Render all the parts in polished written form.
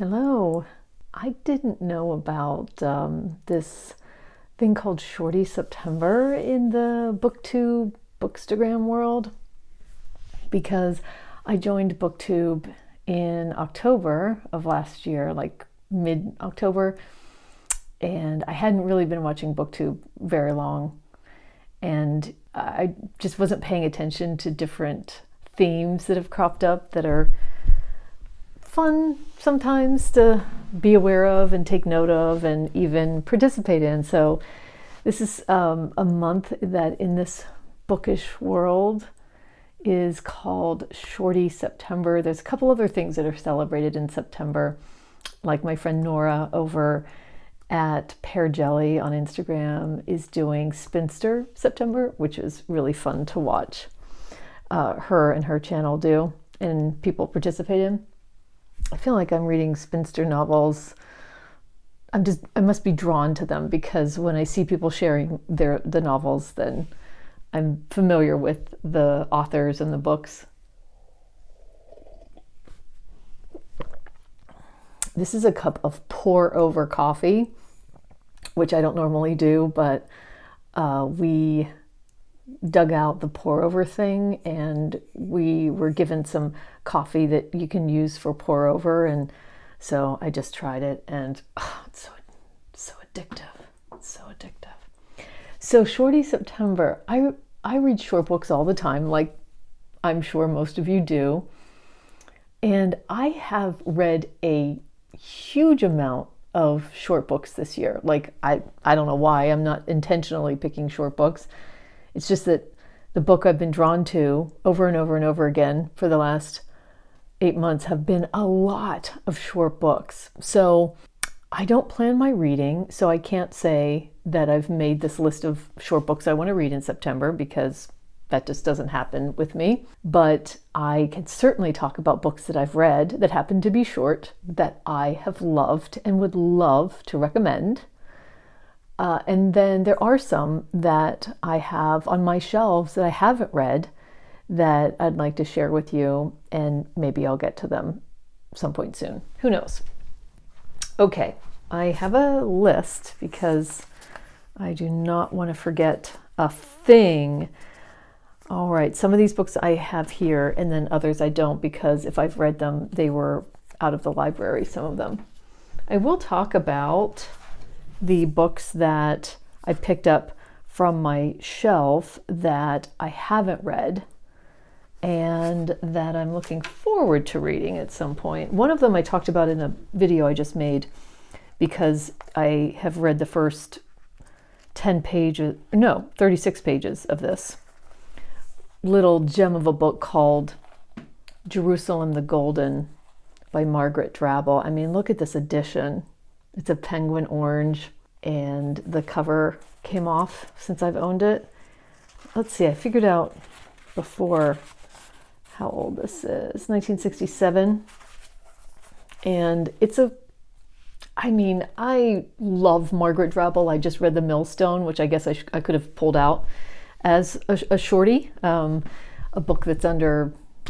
Hello. I didn't know about this thing called Shorty September in the Booktube, Bookstagram world because I joined Booktube in October of last year, like mid-October, and I hadn't really been watching Booktube very long, and I just wasn't paying attention to different themes that have cropped up that are fun sometimes to be aware of and take note of and even participate in. So this is a month that in this bookish world is called Shorty September. There's a couple other things that are celebrated in September, like my friend Nora over at Pear Jelly on Instagram is doing Spinster September, which is really fun to watch her and her channel do and people participate in. I feel like I'm reading spinster novels. I must be drawn to them because when I see people sharing the novels, then I'm familiar with the authors and the books. This is a cup of pour over coffee, which I don't normally do, but we dug out the pour over thing and we were given some coffee that you can use for pour over, and so I just tried it and it's so addictive. It's so addictive. So Shorty September, I read short books all the time, like I'm sure most of you do, and I have read a huge amount of short books this year. Like I don't know why. I'm not intentionally picking short books. It's just that the book I've been drawn to over and over and over again for the last 8 months have been a lot of short books. So I don't plan my reading, so I can't say that I've made this list of short books I want to read in September because that just doesn't happen with me. But I can certainly talk about books that I've read that happen to be short, that I have loved and would love to recommend. And then there are some that I have on my shelves that I haven't read that I'd like to share with you, and maybe I'll get to them some point soon. Who knows? Okay, I have a list because I do not want to forget a thing. All right, some of these books I have here, and then others I don't because if I've read them, they were out of the library, some of them. I will talk about the books that I picked up from my shelf that I haven't read and that I'm looking forward to reading at some point. One of them I talked about in a video I just made because I have read the first 36 pages of this little gem of a book called Jerusalem the Golden by Margaret Drabble. I mean, look at this edition. It's a penguin orange, and the cover came off since I've owned it. Let's see, I figured out before how old this is. 1967. And I love Margaret Drabble. I just read The Millstone, which I guess I could have pulled out as a shorty, a book that's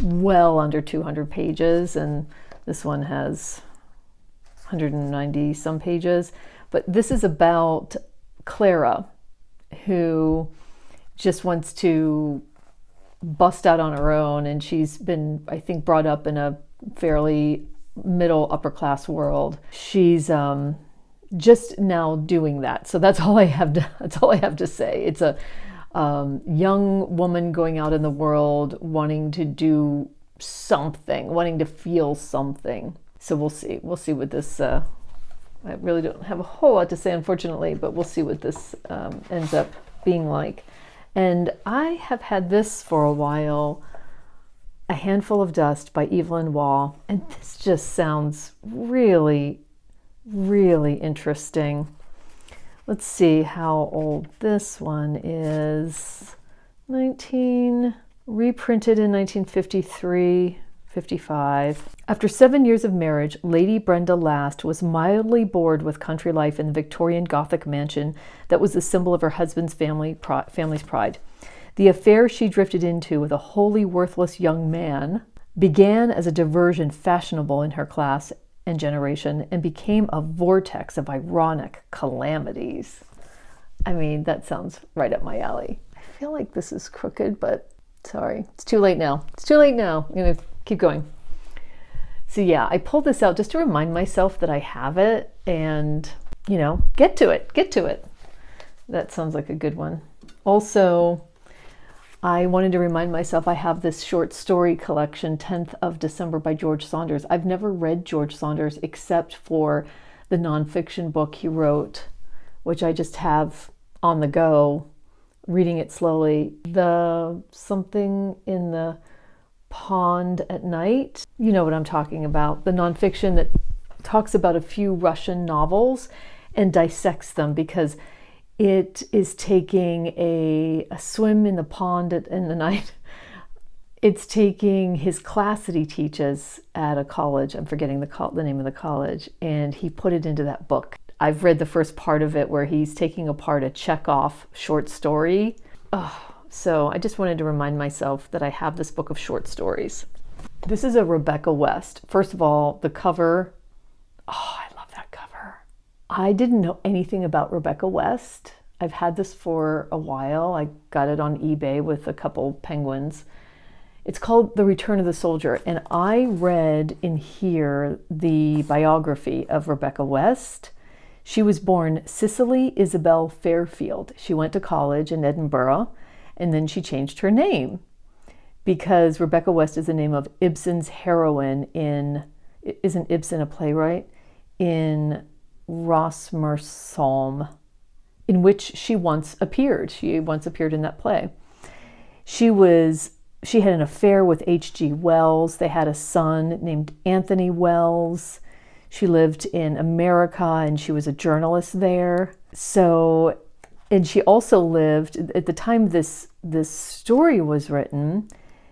well under 200 pages, and this one has 190 some pages. But this is about Clara, who just wants to bust out on her own, and she's been, I think, brought up in a fairly middle upper class world. She's just now doing that. So that's all I have to say. It's a young woman going out in the world, wanting to do something, wanting to feel something. So we'll see what this, I really don't have a whole lot to say, unfortunately, but we'll see what this ends up being like. And I have had this for a while, A Handful of Dust by Evelyn Waugh, and this just sounds really, really interesting. Let's see how old this one is. Reprinted in 1953. 55. After 7 years of marriage, Lady Brenda Last was mildly bored with country life in the Victorian Gothic mansion that was the symbol of her husband's family's pride. The affair she drifted into with a wholly worthless young man began as a diversion fashionable in her class and generation and became a vortex of ironic calamities. I mean, that sounds right up my alley. I feel like this is crooked, but sorry, it's too late now. It's too late now. I'm gonna keep going. So yeah, I pulled this out just to remind myself that I have it and, you know, get to it. That sounds like a good one. Also, I wanted to remind myself I have this short story collection, 10th of December by George Saunders. I've never read George Saunders except for the nonfiction book he wrote, which I just have on the go, reading it slowly. The Something in the Pond at Night. You know what I'm talking about. The nonfiction that talks about a few Russian novels and dissects them because it is taking a swim in the pond in the night. It's taking his class that he teaches at a college. I'm forgetting the name of the college. And he put it into that book. I've read the first part of it where he's taking apart a Chekhov short story. So I just wanted to remind myself that I have this book of short stories. This is a Rebecca West. First of all, the cover. Oh, I love that cover. I didn't know anything about Rebecca West. I've had this for a while. I got it on eBay with a couple penguins. It's called The Return of the Soldier. And I read in here the biography of Rebecca West. She was born Cicely Isabel Fairfield. She went to college in Edinburgh, and then she changed her name because Rebecca West is the name of Ibsen's heroine isn't Ibsen a playwright? In Rosmersholm, in which she once appeared. She once appeared in that play. She had an affair with H.G. Wells. They had a son named Anthony Wells. She lived in America and she was a journalist there. And she also lived, at the time this story was written,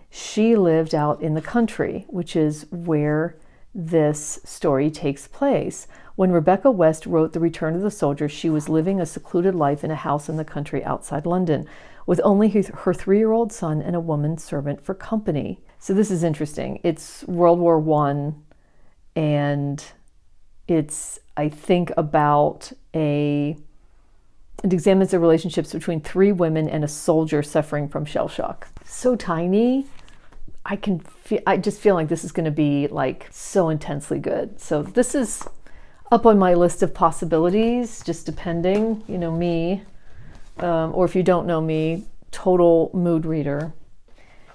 she lived out in the country, which is where this story takes place. When Rebecca West wrote The Return of the Soldier, she was living a secluded life in a house in the country outside London, with only her 3-year-old son and a woman servant for company. So this is interesting. It's World War I, and it's, I think, it examines the relationships between 3 women and a soldier suffering from shell shock. So tiny. I just feel like this is going to be like so intensely good. So this is up on my list of possibilities, just depending, you know, me, or if you don't know me, total mood reader.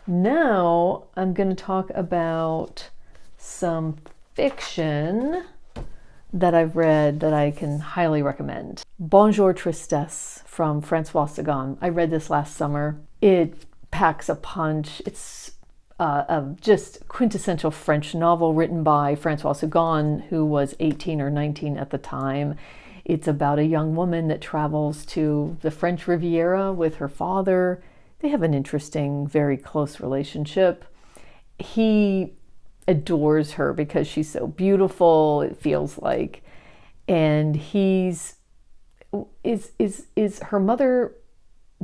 Now I'm going to talk about some fiction that I've read that I can highly recommend. Bonjour Tristesse from Francois Sagan. I read this last summer. It packs a punch. It's a just quintessential French novel written by Francois Sagan, who was 18 or 19 at the time. It's about a young woman that travels to the French Riviera with her father. They have an interesting, very close relationship. He adores her because she's so beautiful, it feels like. And is her mother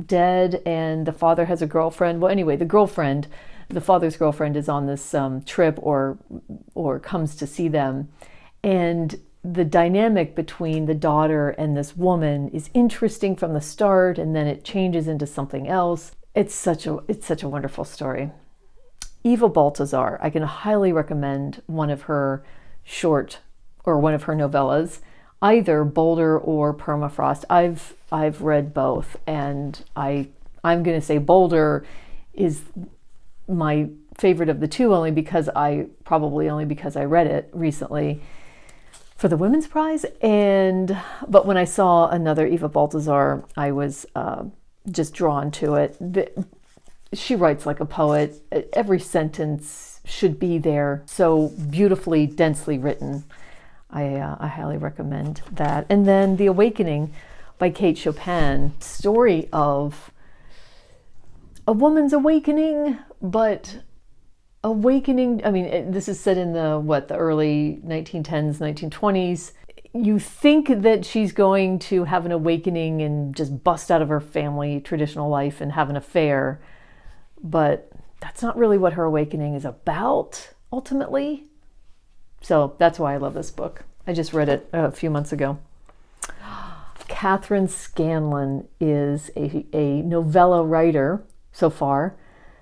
dead and the father has a girlfriend? Well, anyway, the father's girlfriend is on this trip or comes to see them. And the dynamic between the daughter and this woman is interesting from the start, and then it changes into something else. It's such a wonderful story. Eva Baltazar, I can highly recommend one of her novellas, either Boulder or Permafrost. I've read both, and I'm going to say Boulder is my favorite of the two, only because I read it recently for the Women's Prize. But when I saw another Eva Baltazar, I was just drawn to it. She writes like a poet. Every sentence should be there. So beautifully, densely written. I highly recommend that. And then The Awakening by Kate Chopin, story of a woman's awakening, but awakening, I mean, this is set in the early 1910s, 1920s. You think that she's going to have an awakening and just bust out of her family traditional life and have an affair, but that's not really what her awakening is about, ultimately. So that's why I love this book. I just read it a few months ago. Catherine Scanlon is a novella writer so far.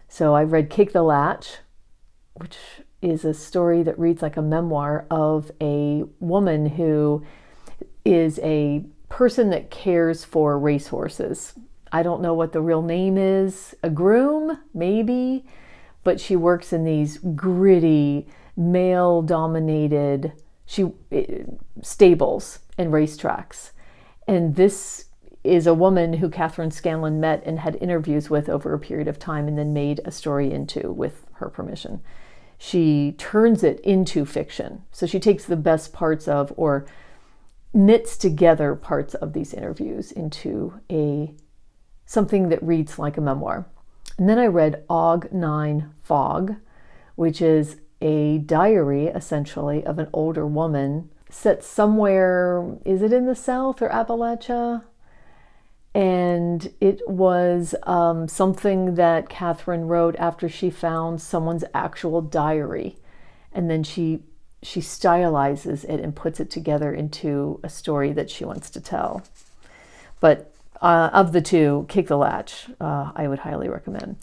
So I read Kick the Latch, which is a story that reads like a memoir of a woman who is a person that cares for racehorses. I don't know what the real name is, a groom, maybe, but she works in these gritty, male-dominated stables and racetracks. And this is a woman who Catherine Scanlon met and had interviews with over a period of time and then made a story into with her permission. She turns it into fiction. So she takes the best parts of, or knits together parts of these interviews into something that reads like a memoir. And then I read Og 9 Fog, which is a diary, essentially, of an older woman set somewhere, is it in the South or Appalachia? And it was something that Catherine wrote after she found someone's actual diary. And then she stylizes it and puts it together into a story that she wants to tell. But of the two, Kick the Latch, I would highly recommend.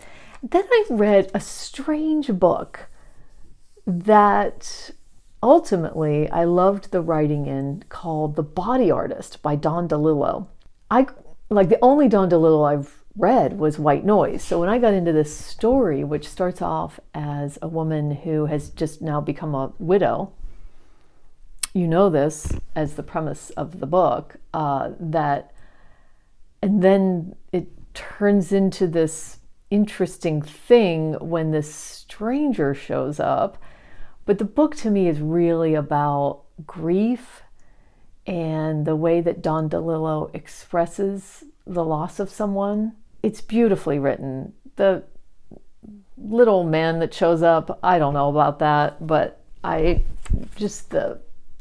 Then I read a strange book that ultimately I loved the writing in, called The Body Artist by Don DeLillo. The only Don DeLillo I've read was White Noise. So when I got into this story, which starts off as a woman who has just now become a widow, you know this as the premise of the book, and then it turns into this interesting thing when this stranger shows up. But the book to me is really about grief and the way that Don DeLillo expresses the loss of someone. It's beautifully written. The little man that shows up, I don't know about that, but the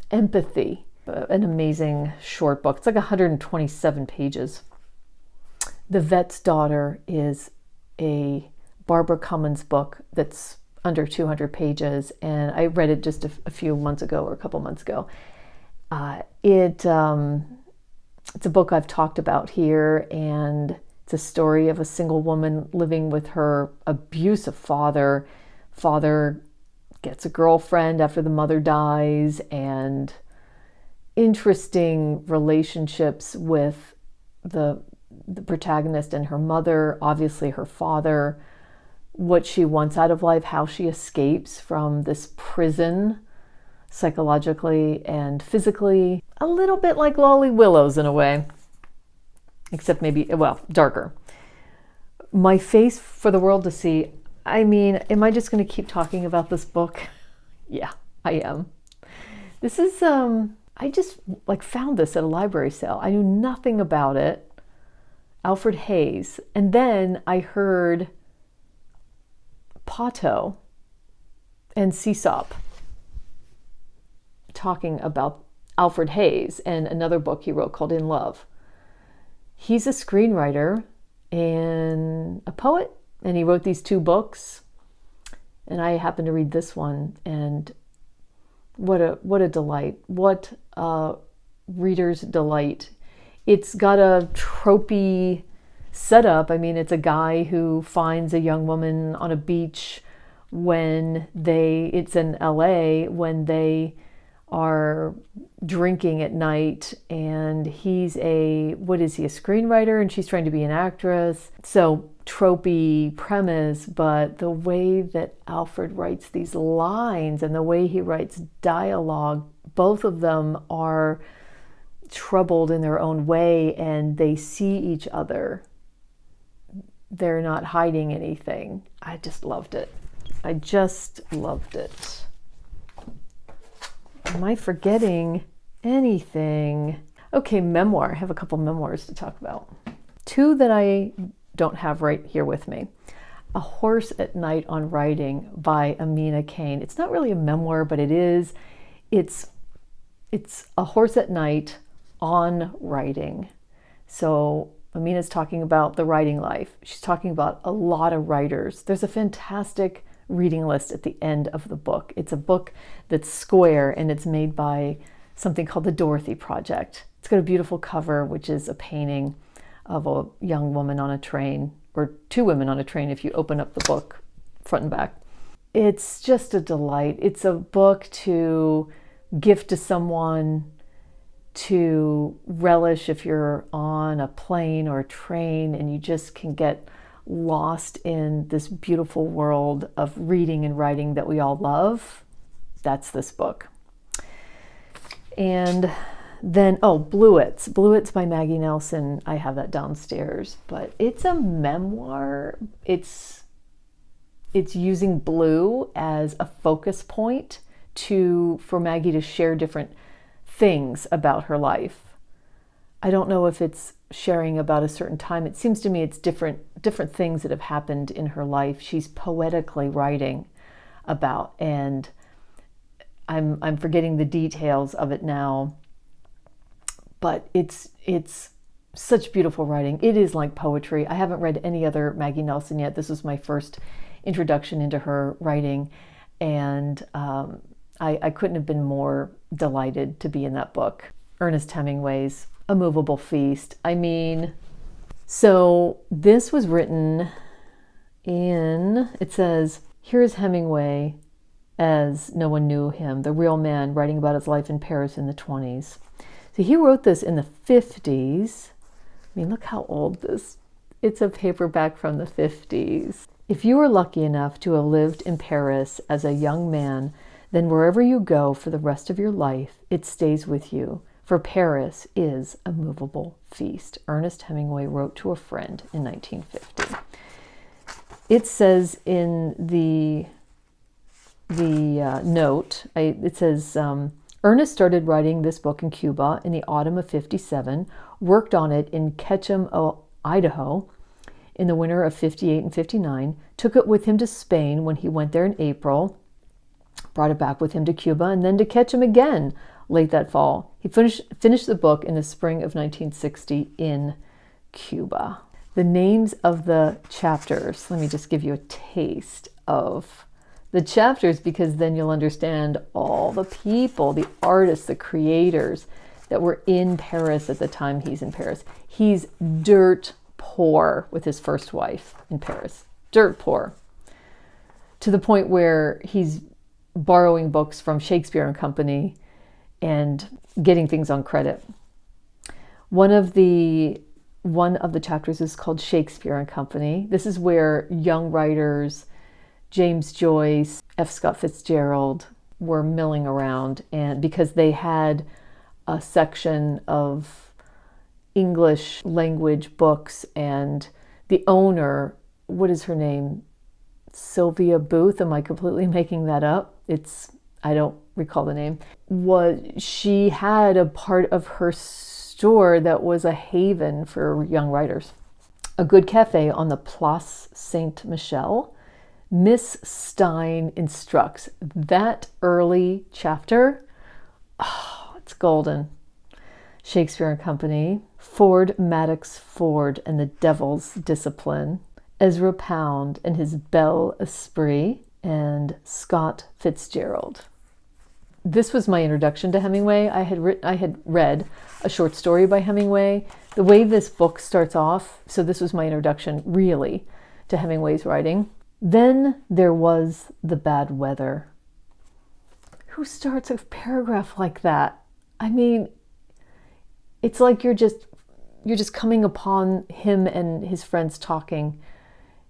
empathy, an amazing short book. It's like 127 pages. The Vet's Daughter is a Barbara Cummins book that's under 200 pages, and I read it just a few months ago or a couple months ago. It's a book I've talked about here, and it's a story of a single woman living with her abusive father. Father gets a girlfriend after the mother dies, and interesting relationships with the protagonist and her mother, obviously her father, what she wants out of life, how she escapes from this prison psychologically and physically. A little bit like Lolly Willows in a way, except maybe, darker. My Face for the World to See. I mean, am I just going to keep talking about this book? Yeah, I am. This is, I just found this at a library sale. I knew nothing about it. Alfred Hayes. And then I heard Pato and Seesop talking about Alfred Hayes and another book he wrote called In Love. He's a screenwriter and a poet, and he wrote these two books, and I happened to read this one, and what a delight. What a reader's delight. It's got a tropey setup. I mean, it's a guy who finds a young woman on a beach it's in LA, when they are drinking at night, and he's a screenwriter, and she's trying to be an actress. So tropey premise, but the way that Alfred writes these lines and the way he writes dialogue, both of them are troubled in their own way, and they see each other. They're not hiding anything. I just loved it. I just loved it. Am I forgetting anything? Okay, memoir. I have a couple memoirs to talk about. Two that I don't have right here with me. A Horse at Night on Writing by Amina Kane. It's not really a memoir, but it is. It's A Horse at Night on writing. So Amina's talking about the writing life. She's talking about a lot of writers. There's a fantastic reading list at the end of the book. It's a book that's square and it's made by something called the Dorothy Project. It's got a beautiful cover, which is a painting of a young woman on a train, or two women on a train if you open up the book front and back. It's just a delight. It's a book to gift to someone, to relish if you're on a plane or a train and you just can get lost in this beautiful world of reading and writing that we all love. That's this book. And then, Bluets. Bluets by Maggie Nelson. I have that downstairs, but it's a memoir. It's using blue as a focus point for Maggie to share different things about her life. I don't know if it's sharing about a certain time. It seems to me it's different things that have happened in her life. She's poetically writing about, and I'm forgetting the details of it now, but it's such beautiful writing. It is like poetry. I haven't read any other Maggie Nelson yet. This was my first introduction into her writing, and I couldn't have been more delighted to be in that book. Ernest Hemingway's A Movable Feast. I mean, so this was written it says, here is Hemingway as no one knew him, the real man writing about his life in Paris in the 1920s. So he wrote this in the 1950s. I mean, look how old it's a paperback from the 1950s. If you were lucky enough to have lived in Paris as a young man, then wherever you go for the rest of your life, it stays with you. For Paris is a movable feast. Ernest Hemingway wrote to a friend in 1950. It says in the note, it says, Ernest started writing this book in Cuba in the autumn of 1957, worked on it in Ketchum, Idaho, in the winter of 1958 and 1959, took it with him to Spain when he went there in April, brought it back with him to Cuba, and then to Ketchum again late that fall. He finished the book in the spring of 1960 in Cuba. The names of the chapters, let me just give you a taste of the chapters, because then you'll understand all the people, the artists, the creators that were in Paris at the time he's in Paris. He's dirt poor with his first wife in Paris. Dirt poor. To the point where he's borrowing books from Shakespeare and Company and getting things on credit. One of the chapters is called Shakespeare and Company. This is where young writers, James Joyce, F. Scott Fitzgerald, were milling around, and because they had a section of English language books, and the owner, what is her name? Sylvia Booth. Am I completely making that up? I don't recall the name. She had a part of her store that was a haven for young writers. A good cafe on the Place Saint-Michel. Miss Stein instructs. That early chapter, it's golden. Shakespeare and Company. Ford Madox Ford and the Devil's Discipline. Ezra Pound and his Bel Esprit, and Scott Fitzgerald. This was my introduction to Hemingway. I had read a short story by Hemingway. The way this book starts off, so this was my introduction really to Hemingway's writing. Then there was the bad weather. Who starts a paragraph like that? I mean, it's like you're just coming upon him and his friends talking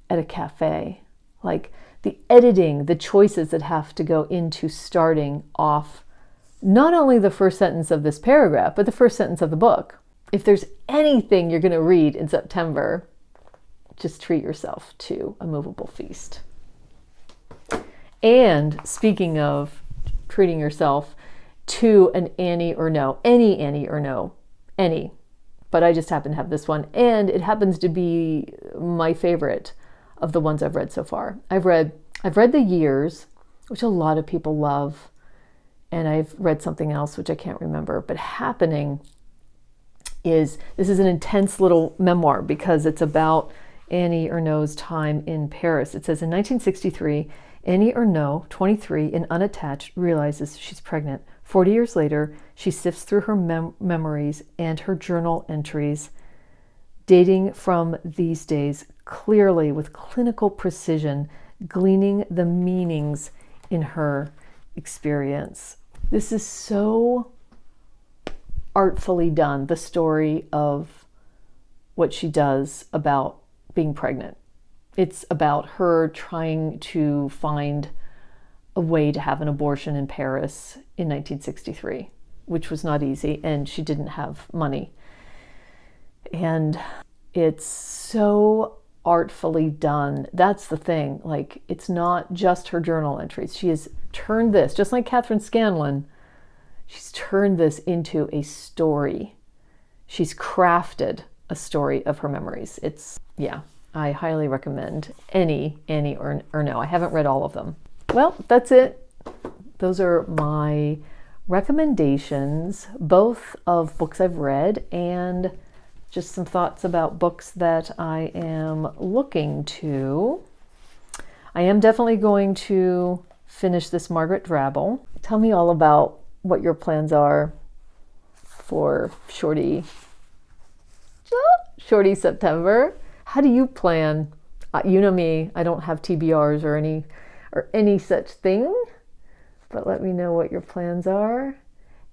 at a cafe. Like the editing, the choices that have to go into starting off not only the first sentence of this paragraph, but the first sentence of the book. If there's anything you're going to read in September, just treat yourself to A Movable Feast. And speaking of treating yourself to an Annie or No, any Annie or No, any. But I just happen to have this one, and it happens to be my favorite of the ones I've read so far. I've read The Years, which a lot of people love, and I've read something else which I can't remember. But Happening this is an intense little memoir because it's about Annie Ernaux's time in Paris. It says in 1963, Annie Ernaux, 23 and unattached, realizes she's pregnant. 40 years later, she sifts through her memories and her journal entries, dating from these days clearly with clinical precision, gleaning the meanings in her experience. This is so artfully done, the story of what she does about being pregnant. It's about her trying to find a way to have an abortion in Paris in 1963, which was not easy, and she didn't have money. And it's so artfully done. That's the thing. Like, it's not just her journal entries. She has turned this, just like Catherine Scanlon, she's turned this into a story. She's crafted a story of her memories. Yeah, I highly recommend Annie Ernaux. I haven't read all of them. Well, that's it. Those are my recommendations, both of books I've read and just some thoughts about books that I am looking to. I am definitely going to finish this Margaret Drabble. Tell me all about what your plans are for Shorty September. How do you plan? You know me, I don't have TBRs or any such thing, but let me know what your plans are.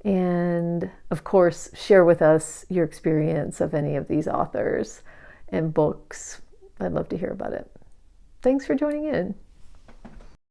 And of course, share with us your experience of any of these authors and books. I'd love to hear about it. Thanks for joining in.